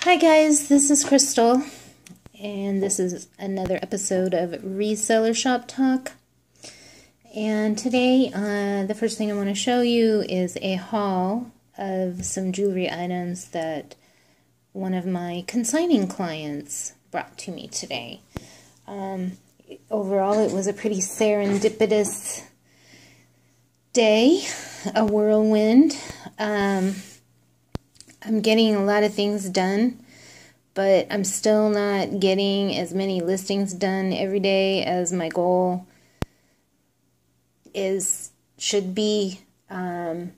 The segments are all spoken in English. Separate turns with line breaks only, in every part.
Hi guys, this is Crystal, and this is another episode of Reseller Shop Talk. And today, the first thing I want to show you is a haul of some jewelry items that one of my consigning clients brought to me today. Overall, it was a pretty serendipitous day, a whirlwind. I'm getting a lot of things done, but I'm still not getting as many listings done every day as my goal should be. So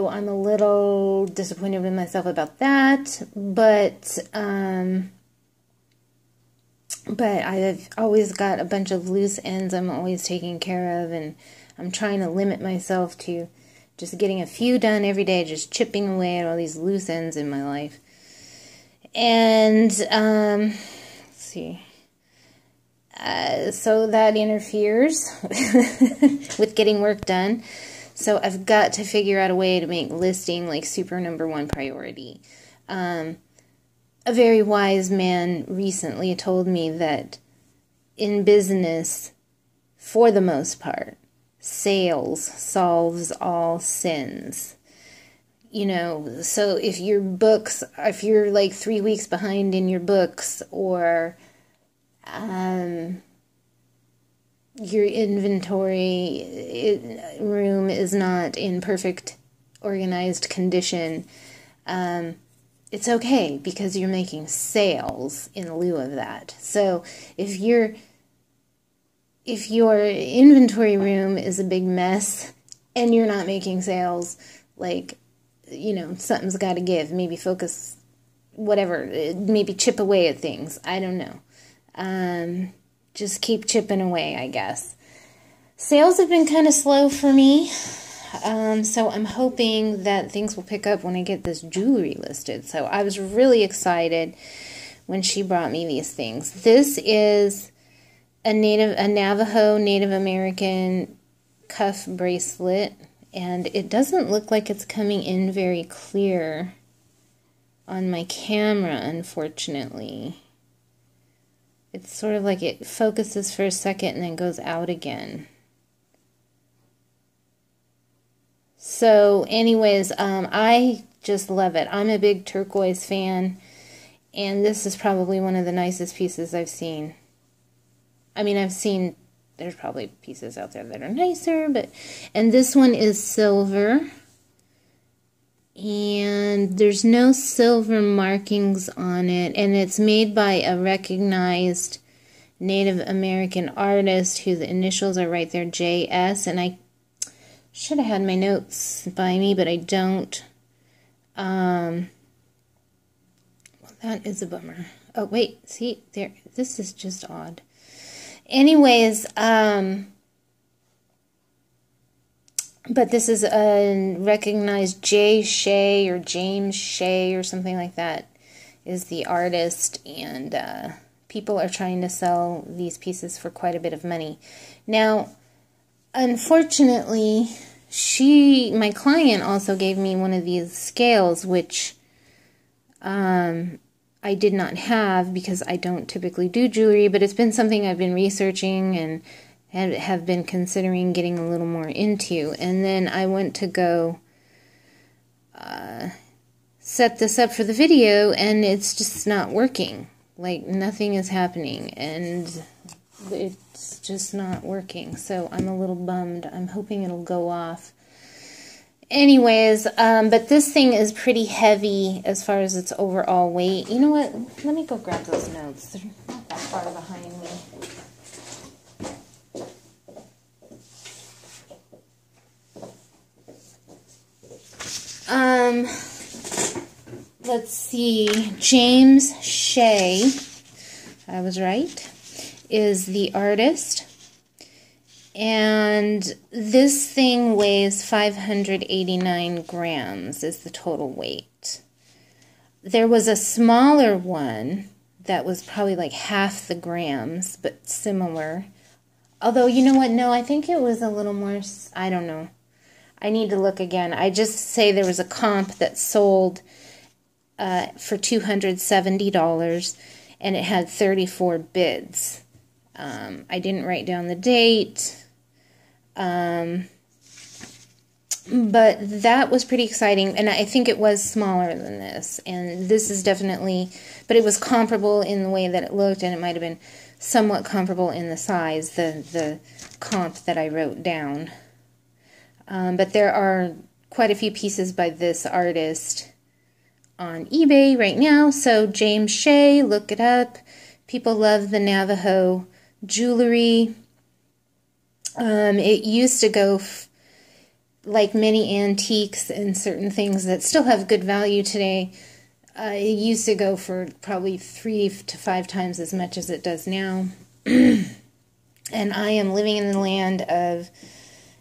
I'm a little disappointed with myself about that, but I've always got a bunch of loose ends I'm always taking care of, and I'm trying to limit myself to just getting a few done every day, just chipping away at all these loose ends in my life. And, let's see. So that interferes with getting work done. So I've got to figure out a way to make listing like super #1 priority. A very wise man recently told me that in business, for the most part, sales solves all sins. You know, so if you're like 3 weeks behind in your books, or your inventory room is not in perfect organized condition, it's okay because you're making sales in lieu of that. So if your inventory room is a big mess and you're not making sales, like, you know, something's got to give. Maybe focus, whatever, maybe chip away at things. I don't know. Just keep chipping away, I guess. Sales have been kind of slow for me, so I'm hoping that things will pick up when I get this jewelry listed. So I was really excited when she brought me these things. This is a Navajo Native American cuff bracelet, and it doesn't look like it's coming in very clear on my camera, unfortunately. It's sort of like it focuses for a second and then goes out again. So anyways, I just love it. I'm a big turquoise fan, and this is probably one of the nicest pieces I've seen. I mean, there's probably pieces out there that are nicer, and this one is silver, and there's no silver markings on it, and it's made by a recognized Native American artist whose initials are right there, JS, and I should have had my notes by me, but I don't. Well, that is a bummer. Oh, wait, see, there, this is just odd. Anyways, but this is a recognized J. Shea or James Shea or something like that is the artist, and people are trying to sell these pieces for quite a bit of money. Now, unfortunately, my client also gave me one of these scales, which I did not have because I don't typically do jewelry, but it's been something I've been researching and have been considering getting a little more into. And then I went to go set this up for the video, and it's just not working. Like, nothing is happening, and it's just not working. So I'm a little bummed. I'm hoping it'll go off. Anyways, but this thing is pretty heavy as far as its overall weight. You know what? Let me go grab those notes. They're not that far behind me. Let's see. James Shea, I was right, is the artist. And this thing weighs 589 grams is the total weight. There was a smaller one that was probably like half the grams, but similar. Although, you know what? No, I think it was a little more, I don't know. I need to look again. I just say there was a comp that sold for $270, and it had 34 bids. I didn't write down the date, but that was pretty exciting, and I think it was smaller than this, and this is definitely, but it was comparable in the way that it looked, and it might have been somewhat comparable in the size, the comp that I wrote down. But there are quite a few pieces by this artist on eBay right now, so James Shea, look it up. People love the Navajo jewelry. It used to go like many antiques and certain things that still have good value today. It used to go for probably 3 to 5 times as much as it does now. And I am living in the land of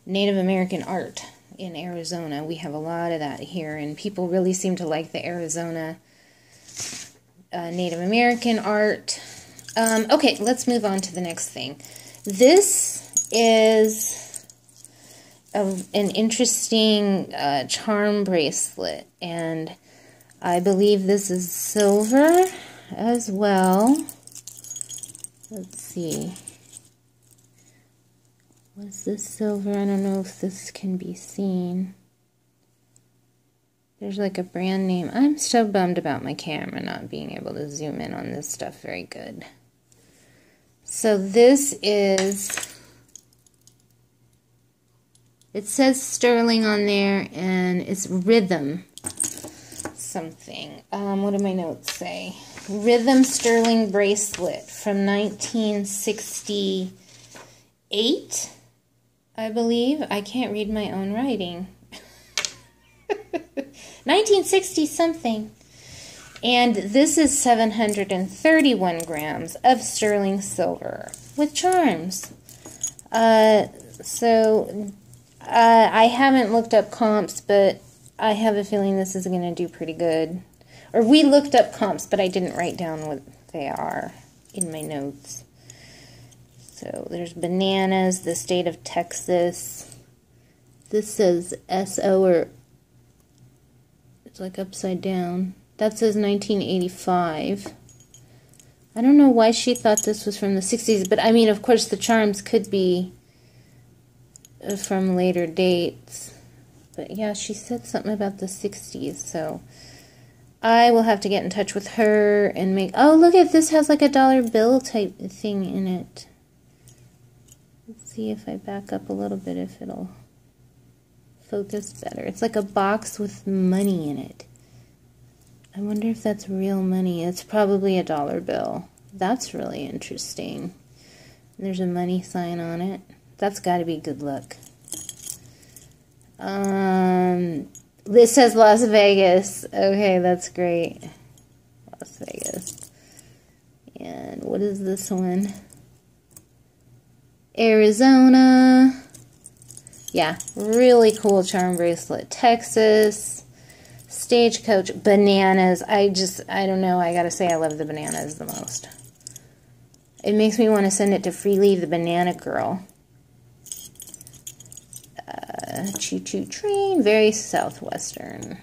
Native American art in Arizona. We have a lot of that here, and people really seem to like the Arizona Native American art. Okay, let's move on to the next thing. This is an interesting charm bracelet, and I believe this is silver as well. Let's see. Was this silver? I don't know if this can be seen. There's like a brand name. I'm so bummed about my camera not being able to zoom in on this stuff very good. So this is... It says sterling on there, and it's rhythm something. What do my notes say? Rhythm sterling bracelet from 1968, I believe. I can't read my own writing. 1960 something. And this is 731 grams of sterling silver with charms. I haven't looked up comps, but I have a feeling this is going to do pretty good. Or we looked up comps, but I didn't write down what they are in my notes. So there's bananas, the state of Texas. This says SO, or it's like upside down. That says 1985. I don't know why she thought this was from the 60s, but I mean, of course, the charms could be from later dates. But yeah, she said something about the 60s, so I will have to get in touch with her and make... Oh, look at this, has like a dollar bill type thing in it. Let's see if I back up a little bit, if it'll focus better. It's like a box with money in it. I wonder if that's real money. It's probably a dollar bill. That's really interesting. There's a money sign on it. That's got to be good luck. This says Las Vegas. Okay, that's great. Las Vegas. And what is this one? Arizona. Yeah, really cool charm bracelet. Texas. Stagecoach. Bananas. I don't know. I gotta say I love the bananas the most. It makes me want to send it to Freely the Banana Girl. Choo-choo train, very southwestern.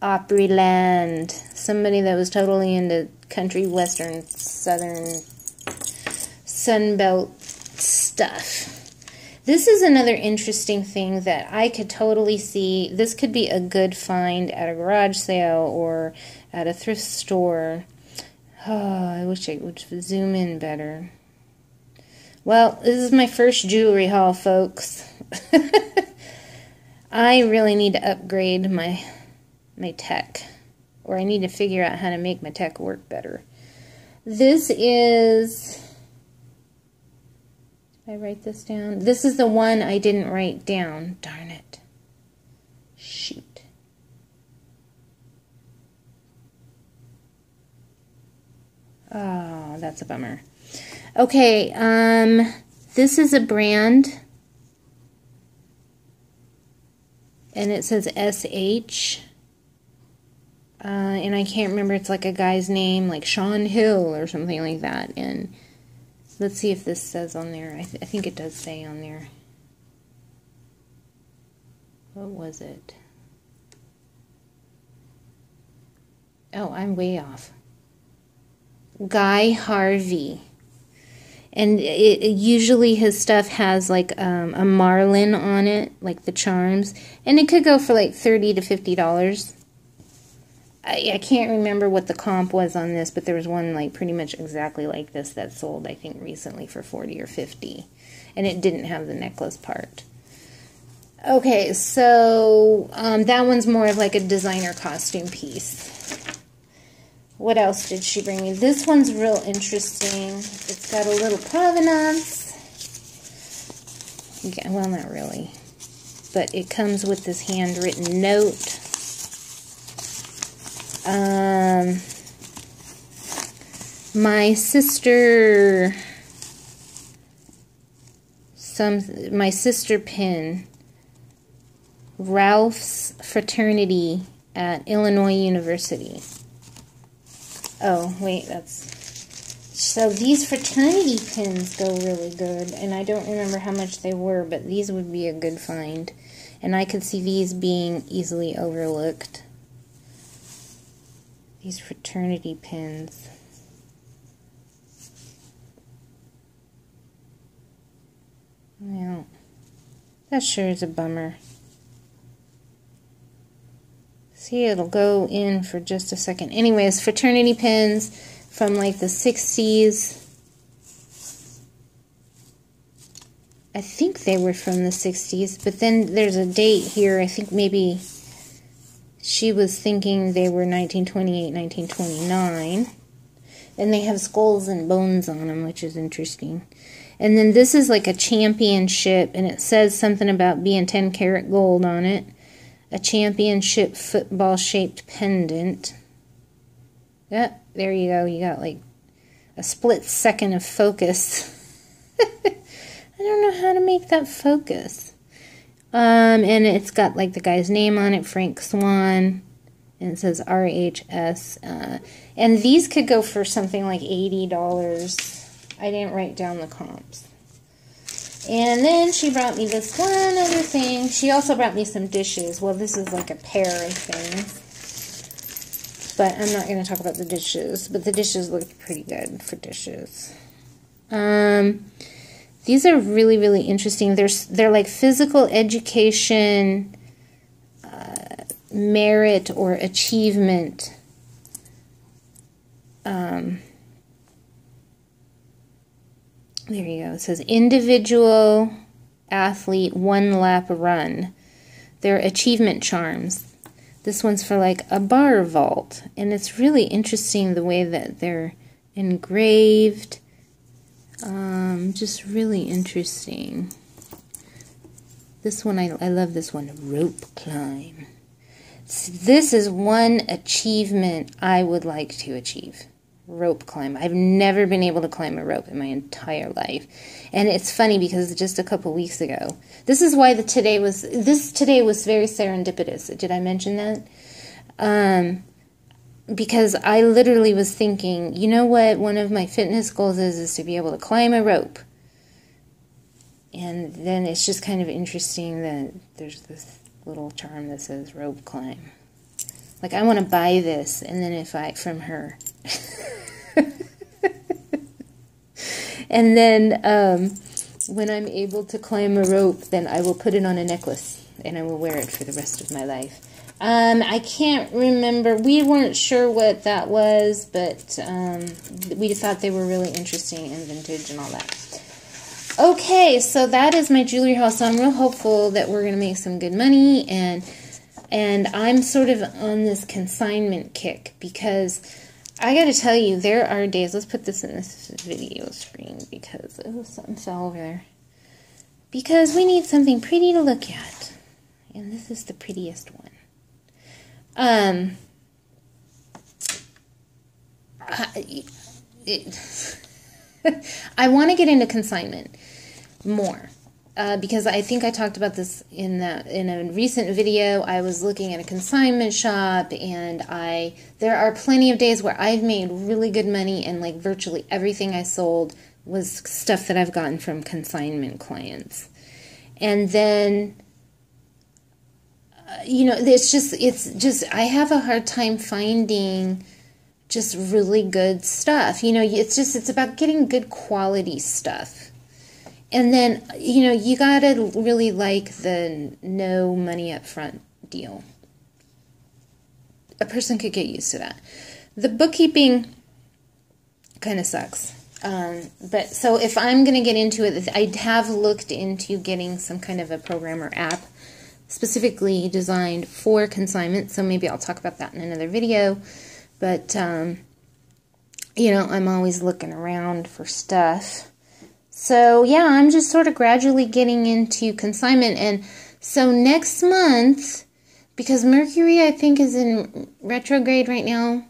Opryland, somebody that was totally into country, western, southern, sunbelt stuff. This is another interesting thing that I could totally see. This could be a good find at a garage sale or at a thrift store. Oh, I wish I would zoom in better. Well, this is my first jewelry haul, folks. I really need to upgrade my tech, or I need to figure out how to make my tech work better. This is, did I write this down? This is the one I didn't write down. Darn it. Shoot. Oh, that's a bummer. Okay, this is a brand, and it says SH, and I can't remember, it's like a guy's name, like Sean Hill or something like that, and let's see if this says on there. I think it does say on there. What was it? Oh, I'm way off. Guy Harvey. And usually his stuff has like a marlin on it, like the charms. And it could go for like $30 to $50. I can't remember what the comp was on this, but there was one like pretty much exactly like this that sold, I think, recently for $40 or $50. And it didn't have the necklace part. Okay, so that one's more of like a designer costume piece. What else did she bring me? This one's real interesting. It's got a little provenance. Yeah, well, not really. But it comes with this handwritten note. My sister pin, Ralph's fraternity at Illinois University. Oh, wait, so these fraternity pins go really good, and I don't remember how much they were, but these would be a good find. And I could see these being easily overlooked. These fraternity pins. Well, that sure is a bummer. See, it'll go in for just a second. Anyways, fraternity pins from like the 60s. I think they were from the 60s, but then there's a date here. I think maybe she was thinking they were 1928, 1929. And they have skulls and bones on them, which is interesting. And then this is like a championship, and it says something about being 10 karat gold on it. A championship football-shaped pendant. Yeah, there you go. You got like a split second of focus. I don't know how to make that focus. And it's got like the guy's name on it, Frank Swan. And it says RHS. And these could go for something like $80. I didn't write down the comps. And then she brought me this one other thing. She also brought me some dishes. Well, this is like a pair of things. But I'm not going to talk about the dishes. But the dishes look pretty good for dishes. These are really, really interesting. They're like physical education, merit or achievement. There you go. It says individual athlete 1 lap run. They're achievement charms. This one's for like a bar vault. And it's really interesting the way that they're engraved. Just really interesting. This one, I love this one. Rope climb. This is one achievement I would like to achieve. Rope climb. I've never been able to climb a rope in my entire life. And it's funny because just a couple weeks ago, this is why today was very serendipitous. Did I mention that? Because I literally was thinking, you know what, one of my fitness goals is to be able to climb a rope. And then it's just kind of interesting that there's this little charm that says rope climb. Like, I want to buy this, and then from her. And then when I'm able to climb a rope, then I will put it on a necklace, and I will wear it for the rest of my life. I can't remember. We weren't sure what that was, but we thought they were really interesting and vintage and all that. Okay, so that is my jewelry haul. So I'm real hopeful that we're going to make some good money, and I'm sort of on this consignment kick because I got to tell you, there are days. Let's put this in this video screen because something fell over there. Because we need something pretty to look at, and this is the prettiest one. I want to get into consignment more because I think I talked about this in a recent video. I was looking at a consignment shop, and there are plenty of days where I've made really good money, and like virtually everything I sold was stuff that I've gotten from consignment clients. And then you know, it's just, I have a hard time finding just really good stuff. You know, it's about getting good quality stuff. And then, you know, you gotta really like the no money up front deal. A person could get used to that. The bookkeeping kind of sucks. But so if I'm going to get into it, I have looked into getting some kind of a program or app specifically designed for consignment. So maybe I'll talk about that in another video. But, you know, I'm always looking around for stuff. So, yeah, I'm just sort of gradually getting into consignment. And so next month, because Mercury, I think, is in retrograde right now.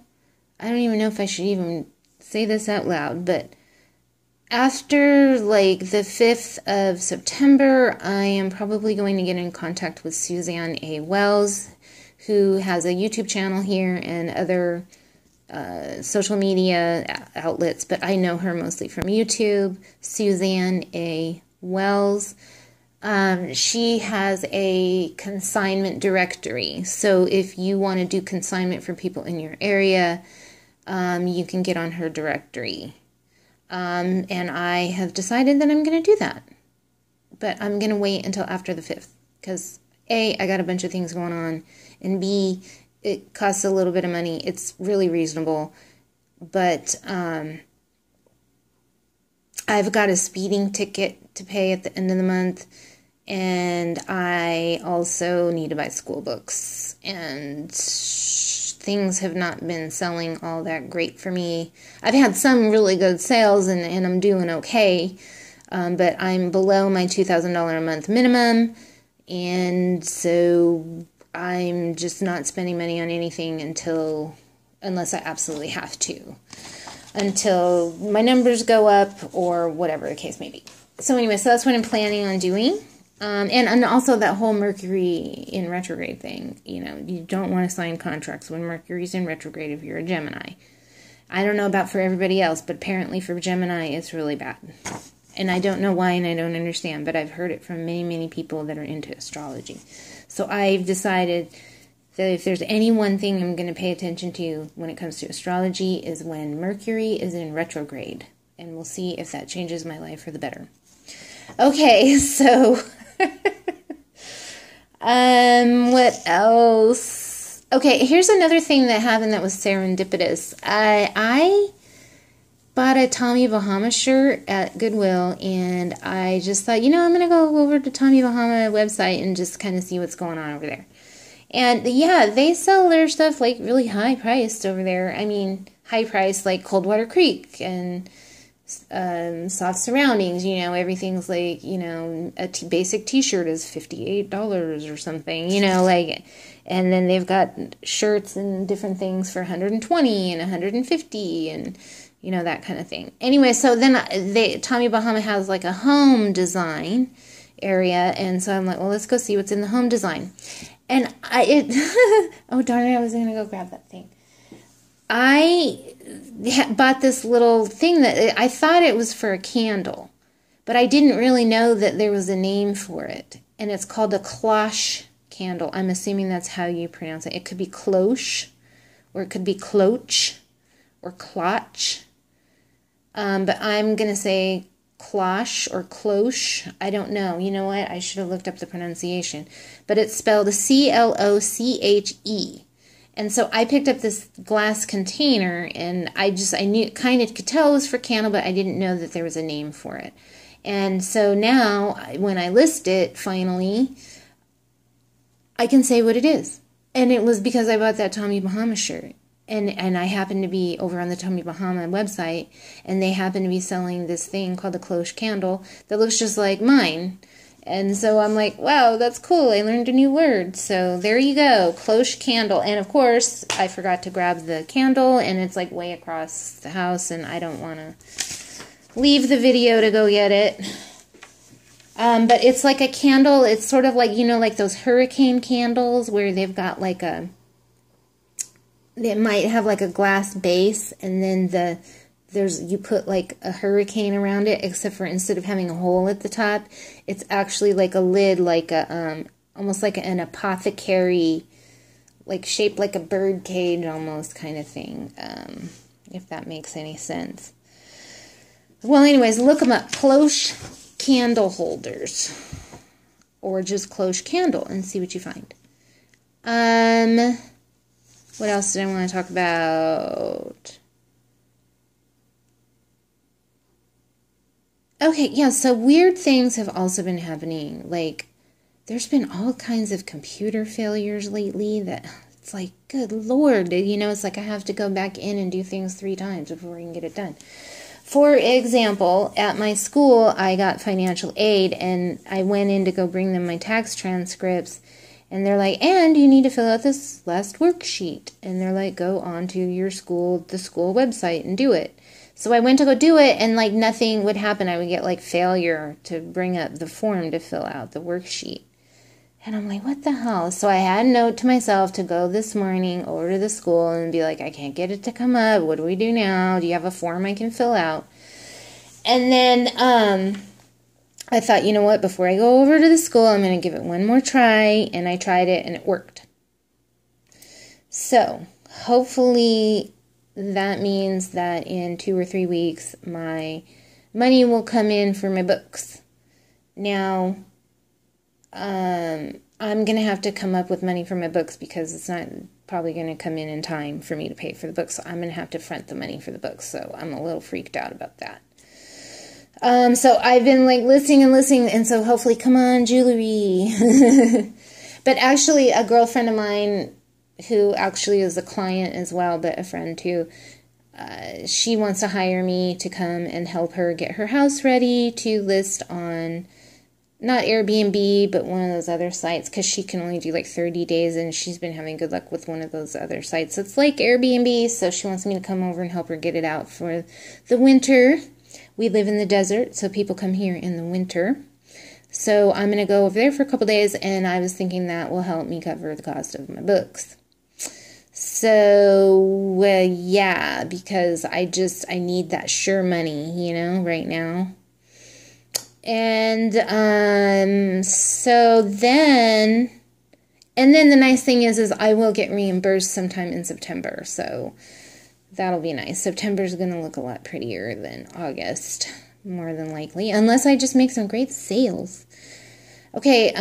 I don't even know if I should even say this out loud, but after, like, the 5th of September, I am probably going to get in contact with Suzanne A. Wells, who has a YouTube channel here and other social media outlets, but I know her mostly from YouTube. Suzanne A. Wells. She has a consignment directory, so if you want to do consignment for people in your area, you can get on her directory. And I have decided that I'm going to do that, but I'm going to wait until after the 5th, because A, I got a bunch of things going on, and B, it costs a little bit of money. It's really reasonable, but I've got a speeding ticket to pay at the end of the month, and I also need to buy school books, and things have not been selling all that great for me. I've had some really good sales, and I'm doing okay, but I'm below my $2,000 a month minimum, and so I'm just not spending money on anything unless I absolutely have to, until my numbers go up or whatever the case may be. So anyway, so that's what I'm planning on doing. And also that whole Mercury in retrograde thing. You know, you don't want to sign contracts when Mercury's in retrograde if you're a Gemini. I don't know about for everybody else, but apparently for Gemini it's really bad. And I don't know why, and I don't understand, but I've heard it from many, many people that are into astrology. So I've decided that if there's any one thing I'm going to pay attention to when it comes to astrology is when Mercury is in retrograde. And we'll see if that changes my life for the better. Okay, so what else? Okay, here's another thing that happened that was serendipitous. I bought a Tommy Bahama shirt at Goodwill, and I just thought, you know, I'm going to go over to Tommy Bahama website and just kind of see what's going on over there. And yeah, they sell their stuff like really high priced over there. I mean, high priced like Coldwater Creek and soft surroundings, you know, everything's like, you know, a basic t-shirt is $58 or something, you know, like, and then they've got shirts and different things for $120 and $150 and, you know, that kind of thing. Anyway, so then Tommy Bahama has like a home design area, and so I'm like, well, let's go see what's in the home design. And oh darn it, I was going to go grab that thing. I bought this little thing that I thought it was for a candle, but I didn't really know that there was a name for it. And it's called a cloche candle. I'm assuming that's how you pronounce it. It could be cloche, or it could be cloche, or cloche. But I'm going to say cloche or cloche. I don't know. You know what? I should have looked up the pronunciation. But it's spelled C-L-O-C-H-E. And so I picked up this glass container, and I knew, kind of could tell it was for candle, but I didn't know that there was a name for it. And so now, when I list it, finally, I can say what it is. And it was because I bought that Tommy Bahama shirt. And I happened to be over on the Tommy Bahama website, and they happen to be selling this thing called the cloche candle that looks just like mine. And so I'm like, wow, that's cool. I learned a new word. So there you go, cloche candle. And of course, I forgot to grab the candle, and it's like way across the house, and I don't want to leave the video to go get it. But it's like a candle. It's sort of like, you know, like those hurricane candles where they've got like they might have like a glass base, and then you put like a hurricane around it, except for instead of having a hole at the top, it's actually like a lid, like a almost like an apothecary, like shaped like a bird cage almost kind of thing, if that makes any sense. Well, anyways, look them up. Cloche candle holders. Or just cloche candle and see what you find. What else did I want to talk about? Okay, yeah, so weird things have also been happening. Like, there's been all kinds of computer failures lately that it's like, good Lord, you know, it's like I have to go back in and do things 3 times before I can get it done. For example, at my school, I got financial aid, and I went in to go bring them my tax transcripts, and they're like, and you need to fill out this last worksheet. And they're like, go on to the school website and do it. So I went to go do it, and like nothing would happen. I would get like failure to bring up the form to fill out the worksheet. And I'm like, what the hell? So I had a note to myself to go this morning over to the school and be like, I can't get it to come up. What do we do now? Do you have a form I can fill out? And then I thought, you know what? Before I go over to the school, I'm going to give it one more try. And I tried it, and it worked. So hopefully that means that in 2 or 3 weeks, my money will come in for my books. Now, I'm going to have to come up with money for my books because it's not probably going to come in time for me to pay for the books. So I'm going to have to front the money for the books. So I'm a little freaked out about that. So I've been like listening, and so hopefully, come on, jewelry. But actually, a girlfriend of mine who actually is a client as well, but a friend too, she wants to hire me to come and help her get her house ready to list on not Airbnb, but one of those other sites, because she can only do like 30 days, and she's been having good luck with one of those other sites. It's like Airbnb, so she wants me to come over and help her get it out for the winter. We live in the desert, so people come here in the winter. So I'm going to go over there for a couple days, and I was thinking that will help me cover the cost of my books. So, yeah, because I need that sure money, you know, right now. And so then the nice thing is I will get reimbursed sometime in September, so that'll be nice. September's going to look a lot prettier than August, more than likely, unless I just make some great sales. Okay,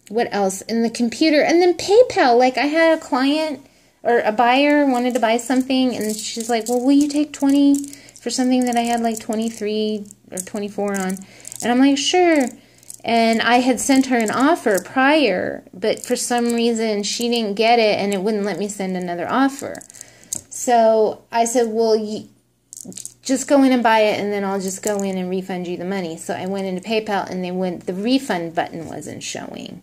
what else? In the computer, and then PayPal. Like, I had a client or a buyer wanted to buy something, and she's like, well, will you take 20 for something that I had like 23 or 24 on? And I'm like, sure. And I had sent her an offer prior, but for some reason she didn't get it, and it wouldn't let me send another offer. So I said, well, just go in and buy it, and then I'll just go in and refund you the money. So I went into PayPal, and the refund button wasn't showing.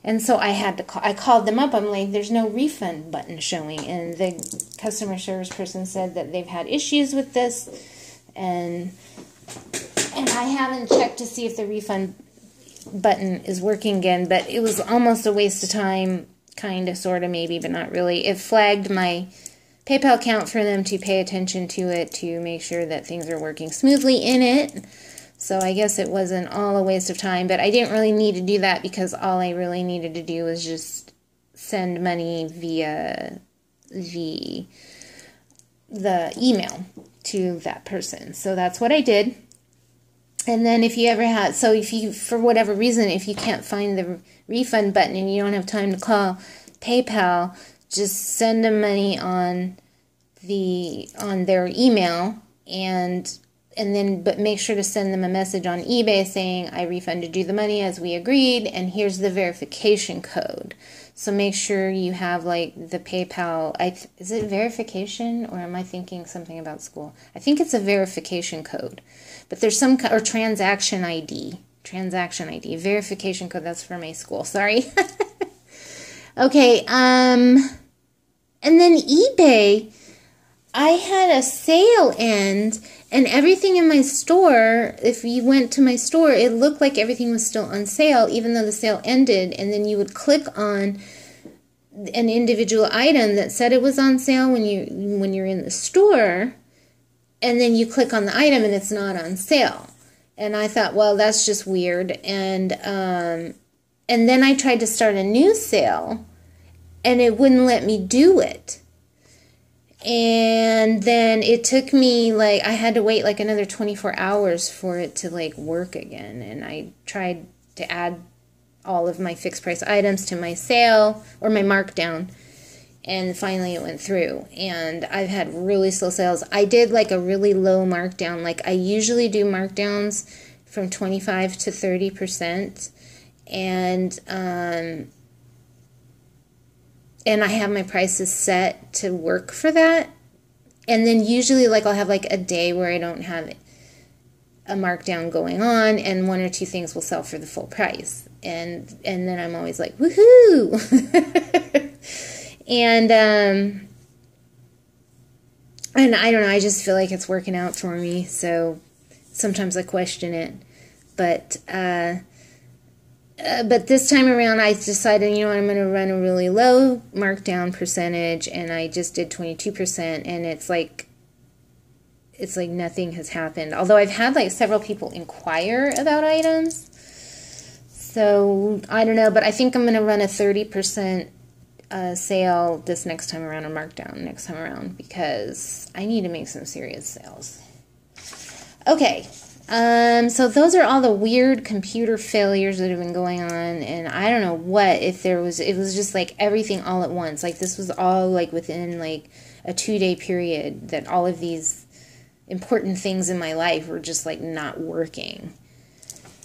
And so I had to call. I called them up. I'm like, there's no refund button showing. And the customer service person said that they've had issues with this, and I haven't checked to see if the refund button is working again, but it was almost a waste of time, kind of, sort of, maybe, but not really. It flagged my PayPal account for them to pay attention to it to make sure that things are working smoothly in it. So I guess it wasn't all a waste of time, but I didn't really need to do that because all I really needed to do was just send money via the email to that person. So that's what I did. And then if you ever had, so if you, for whatever reason, if you can't find the refund button and you don't have time to call PayPal, just send them money on their email, but make sure to send them a message on eBay saying, I refunded you the money as we agreed, and here's the verification code. So make sure you have like the PayPal, is it verification, or am I thinking something about school? I think it's a verification code. But there's some, or transaction ID, verification code, that's for my school, sorry. Okay, and then eBay, I had a sale end, and everything in my store, if you went to my store, it looked like everything was still on sale, even though the sale ended, and then you would click on an individual item that said it was on sale when you're in the store, and then you click on the item and it's not on sale. And I thought, well, that's just weird. And And then I tried to start a new sale, and it wouldn't let me do it. And then it took me, like, I had to wait like another 24 hours for it to like work again. And I tried to add all of my fixed price items to my sale or my markdown, and finally it went through. And I've had really slow sales. I did like a really low markdown. Like, I usually do markdowns from 25 to 30%, and I have my prices set to work for that. And then usually, like, I'll have like a day where I don't have a markdown going on, and one or two things will sell for the full price. And then I'm always like, woohoo! And I don't know, I just feel like it's working out for me. So sometimes I question it, but this time around, I decided, you know what, I'm going to run a really low markdown percentage, and I just did 22%, and it's like nothing has happened. Although I've had like several people inquire about items, so I don't know, but I think I'm going to run a 30% sale this next time around, or markdown next time around, because I need to make some serious sales. Okay. So those are all the weird computer failures that have been going on, and I don't know what, if it was just like everything all at once. Like, this was all like within like a 2-day period that all of these important things in my life were just like not working.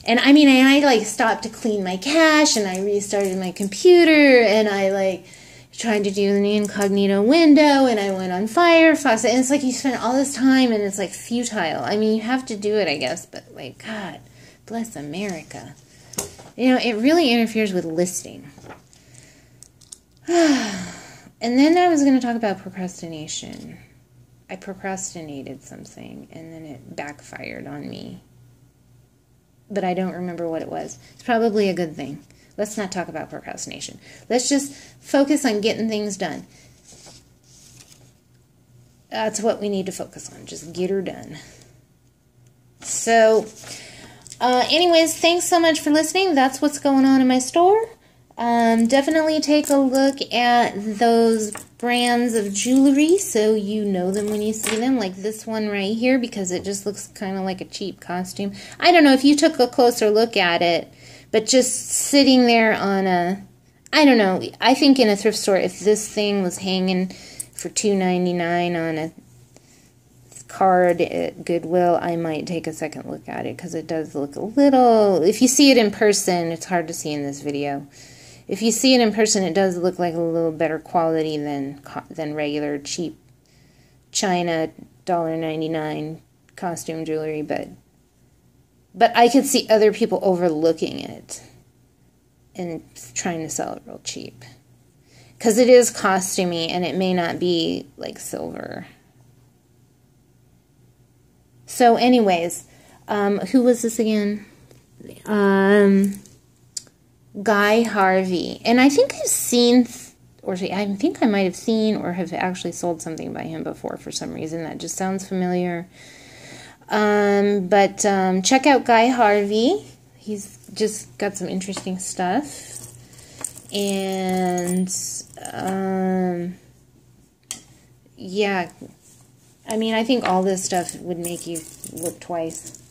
And I mean, I like stopped to clean my cache, and I restarted my computer, and I like tried to do an incognito window, and I went on Firefox, and it's like you spend all this time and it's like futile. I mean, you have to do it, I guess, but like, God bless America. You know, it really interferes with listing. And then I was going to talk about procrastination. I procrastinated something, and then it backfired on me. But I don't remember what it was. It's probably a good thing. Let's not talk about procrastination. Let's just focus on getting things done. That's what we need to focus on. Just get her done. So, anyways, thanks so much for listening. That's what's going on in my store. Definitely take a look at those brands of jewelry so you know them when you see them, like this one right here, because it just looks kind of like a cheap costume. I don't know if you took a closer look at it, but just sitting there on a, I don't know, I think in a thrift store, if this thing was hanging for $2.99 on a card at Goodwill, I might take a second look at it, because it does look a little, if you see it in person, it's hard to see in this video. If you see it in person, it does look like a little better quality than regular cheap China $1.99 costume jewelry, but I could see other people overlooking it and trying to sell it real cheap, because it is costumey and it may not be like silver. So anyways, who was this again? Guy Harvey. And I think I've seen, or I think I might have seen or have actually sold something by him before for some reason. That just sounds familiar. But check out Guy Harvey. He's just got some interesting stuff. And, yeah. I mean, I think all this stuff would make you look twice.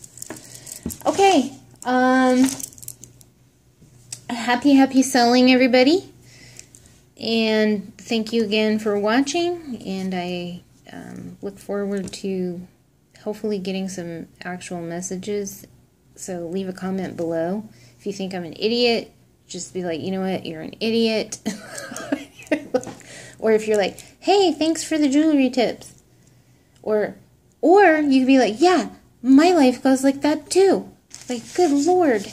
Okay. Happy selling, everybody. And thank you again for watching. And I look forward to hopefully getting some actual messages. So leave a comment below. If you think I'm an idiot, just be like, you know what, you're an idiot. Or if you're like, hey, thanks for the jewelry tips. Or you could be like, yeah, my life goes like that too. Like, good Lord.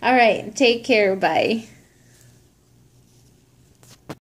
All right, take care, bye.